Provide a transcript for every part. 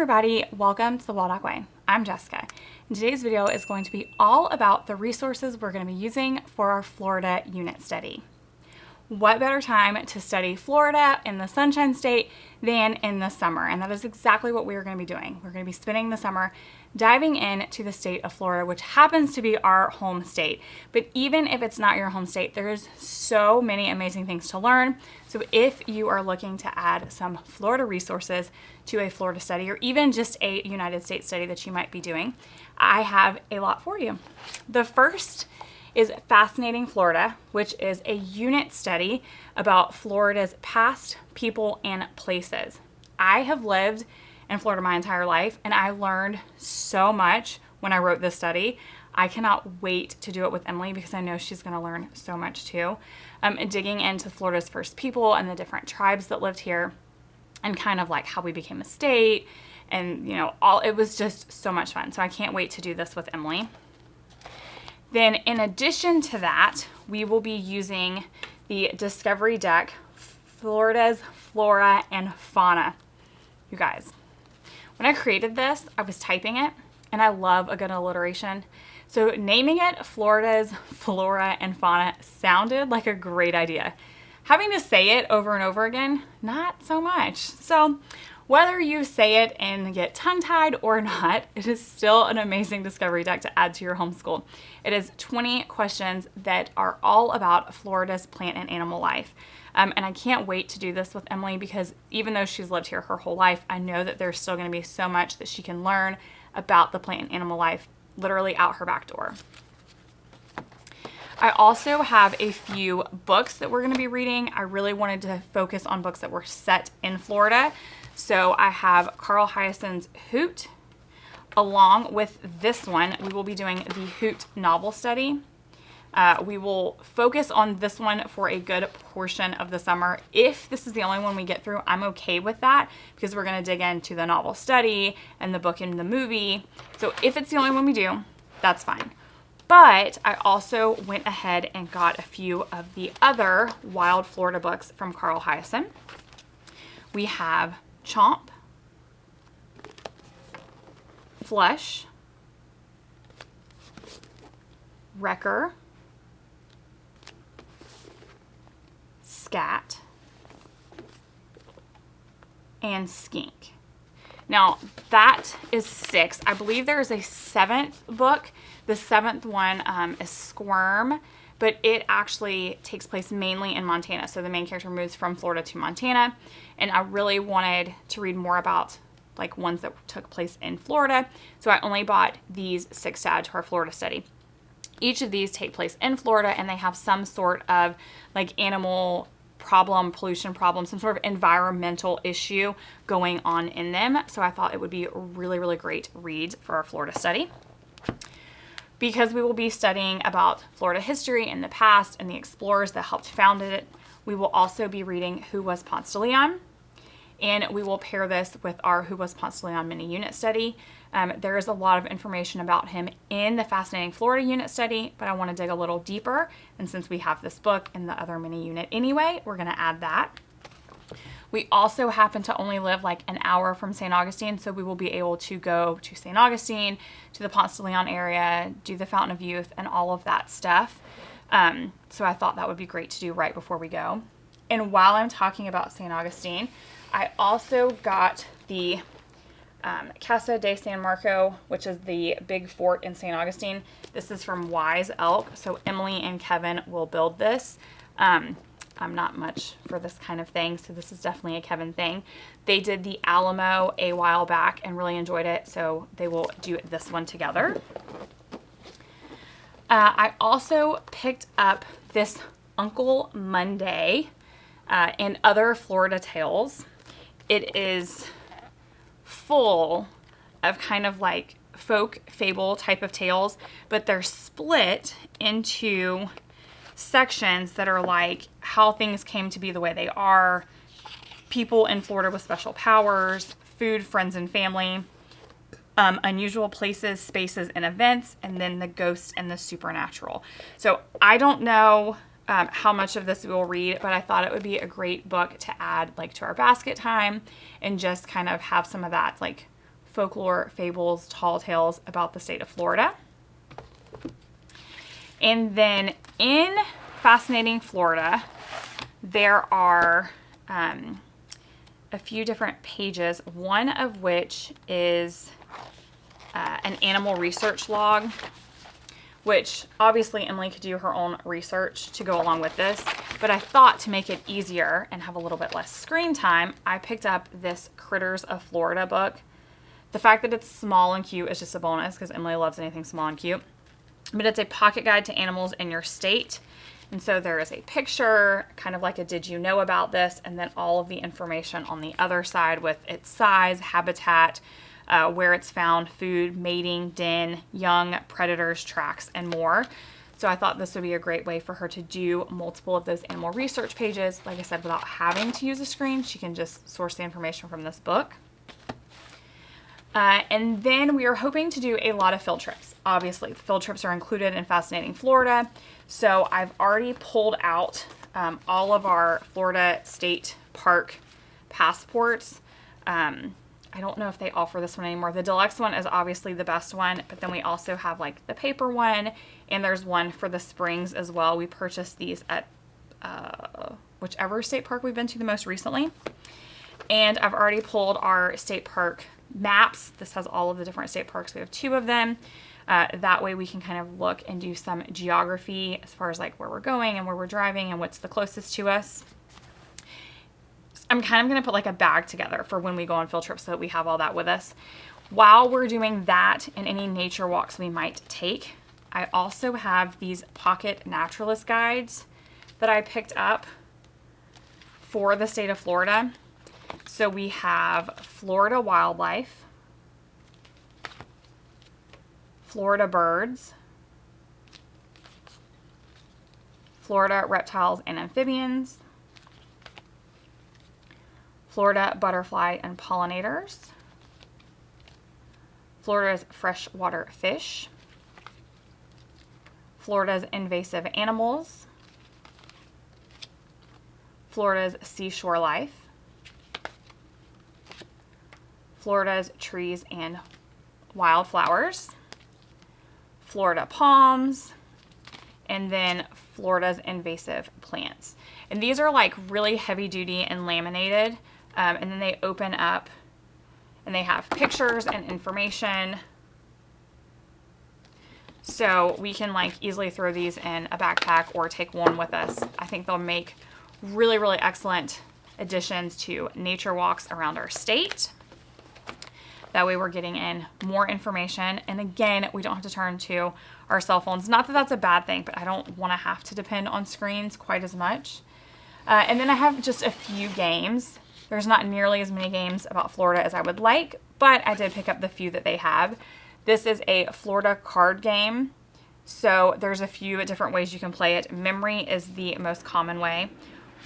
everybody, welcome to the 𝐂𝐸 Way. I'm Jessica, and today's video is going to be all about the resources we're going to be using for our Florida unit study. What better time to study Florida in the Sunshine State than in the summer? And that is exactly what we're going to be doing. We're going to be spending the summer diving into the state of Florida, which happens to be our home state. But even if it's not your home state, there's so many amazing things to learn. So if you are looking to add some Florida resources to a Florida study, or even just a United States study that you might be doing, I have a lot for you. The first is Fascinating Florida, which is a unit study about Florida's past, people, and places. I have lived in Florida my entire life, and I learned so much when I wrote this study. I cannot wait to do it with Emily because I know she's going to learn so much too. Digging into Florida's first people and the different tribes that lived here, and kind of like how we became a state, and it was just so much fun. So I can't wait to do this with Emily. Then in addition to that, we will be using the Discovery deck, Florida's Flora and Fauna. You guys, when I created this, I was typing it, and I love a good alliteration. So naming it Florida's Flora and Fauna sounded like a great idea. Having to say it over and over again, not so much. So whether you say it and get tongue-tied or not, it is still an amazing discovery deck to add to your homeschool. It is 20 questions that are all about Florida's plant and animal life. And I can't wait to do this with Emily because even though she's lived here her whole life, I know that there's still going to be so much that she can learn about the plant and animal life literally out her back door. I also have a few books that we're going to be reading. I really wanted to focus on books that were set in Florida. So I have Carl Hiaasen's 𝐻𝐿. Along with this one, we will be doing the 𝐻𝐿 novel study. We will focus on this one for a good portion of the summer. If this is the only one we get through, I'm okay with that because we're going to dig into the novel study and the book and the movie. So if it's the only one we do, that's fine. But I also went ahead and got a few of the other Wild Florida books from Carl Hiaasen. We have Chomp, Flush, Wrecker, Scat, and Skink. Now that is 6. I believe there is a 7th book. The 7th one is Squirm, but it actually takes place mainly in Montana. So the main character moves from Florida to Montana, and I really wanted to read more about like ones that took place in Florida. So I only bought these 6 to add to our Florida study. Each of these take place in Florida, and they have some sort of like animal problem, pollution problem, some sort of environmental issue going on in them. So I thought it would be a really, really great read for our Florida study. Because we will be studying about Florida history in the past and the explorers that helped found it, we will also be reading Who Was Ponce de Leon? And we will pair this with our Who Was Ponce de Leon mini unit study. There is a lot of information about him in the Fascinating Florida unit study, but I want to dig a little deeper. And since we have this book in the other mini unit anyway, we're going to add that. We also happen to only live like an hour from St. Augustine, so we will be able to go to St. Augustine, to the Ponce de Leon area, do the Fountain of Youth, and all of that stuff. So I thought that would be great to do right before we go. And while I'm talking about St. Augustine, I also got the Casa de San Marco, which is the big fort in St. Augustine. This is from 𝐻𝐿, so Emily and Kevin will build this. I'm not much for this kind of thing, so this is definitely a Kevin thing. They did the Alamo a while back and really enjoyed it, so they will do this one together. I also picked up this Uncle Monday and Other Florida Tales. It is full of kind of like folk fable type of tales, but they're split into sections that are like how things came to be the way they are, people in Florida with special powers, food, friends, and family, unusual places, spaces, and events, and then the ghosts and the supernatural. So I don't know how much of this we will read, but I thought it would be a great book to add like to our basket time and just kind of have some of that like folklore, fables, tall tales about the state of Florida. And then in Fascinating Florida, there are a few different pages, one of which is an animal research log, which obviously Emily could do her own research to go along with this, but I thought to make it easier and have a little bit less screen time, I picked up this Critters of Florida book. The fact that it's small and cute is just a bonus because Emily loves anything small and cute. But it's a pocket guide to animals in your state. And so there is a picture, kind of like a did you know about this, and then all of the information on the other side with its size, habitat, where it's found, food, mating, den, young, predators, tracks, and more. So I thought this would be a great way for her to do multiple of those animal research pages. Like I said, without having to use a screen, she can just source the information from this book. And then we are hoping to do a lot of field trips. Obviously, the field trips are included in Fascinating Florida. So I've already pulled out all of our Florida State Park passports. I don't know if they offer this one anymore. The deluxe one is obviously the best one, but then we also have like the paper one, and there's one for the springs as well. We purchased these at whichever state park we've been to the most recently. And I've already pulled our state park maps. This has all of the different state parks. We have 2 of them. That way we can kind of look and do some geography as far as like where we're going and where we're driving and what's the closest to us. I'm kind of going to put like a bag together for when we go on field trips so that we have all that with us. While we're doing that and any nature walks we might take, I also have these pocket naturalist guides that I picked up for the state of Florida. So we have Florida wildlife, Florida birds, Florida reptiles and amphibians, Florida butterfly and pollinators, Florida's freshwater fish, Florida's invasive animals, Florida's seashore life, Florida's trees and wildflowers, Florida palms, and then Florida's invasive plants. And these are like really heavy duty and laminated, and then they open up and they have pictures and information. So we can like easily throw these in a backpack or take one with us. I think they'll make really, really excellent additions to nature walks around our state. That way we're getting in more information. And again, we don't have to turn to our cell phones. Not that that's a bad thing, but I don't want to have to depend on screens quite as much. And then I have just a few games. There's not nearly as many games about Florida as I would like, but I did pick up the few that they have. This is a Florida card game. So there's a few different ways you can play it. Memory is the most common way.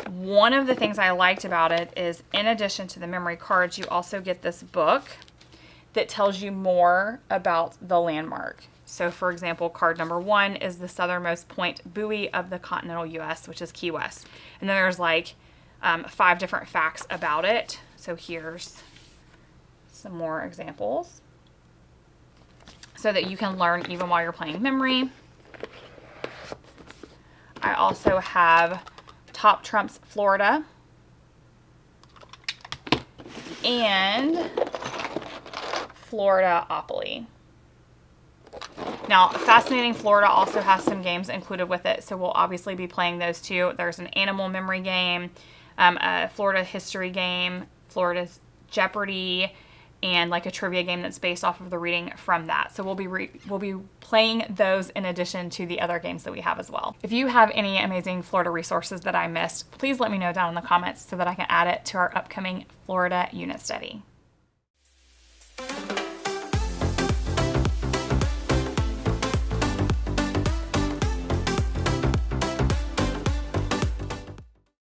One of the things I liked about it is in addition to the memory cards, you also get this book that tells you more about the landmark. So for example, card number 1 is the southernmost point buoy of the continental US, which is Key West. And then there's like 5 different facts about it. So here's some more examples so that you can learn even while you're playing memory. I also have Top Trumps Florida and Florida-opoly. Now, Fascinating Florida also has some games included with it, so we'll obviously be playing those too. There's an animal memory game, a Florida history game, Florida's Jeopardy, and like a trivia game that's based off of the reading from that. So we'll be playing those in addition to the other games that we have as well. If you have any amazing Florida resources that I missed, please let me know down in the comments so that I can add it to our upcoming Florida unit study.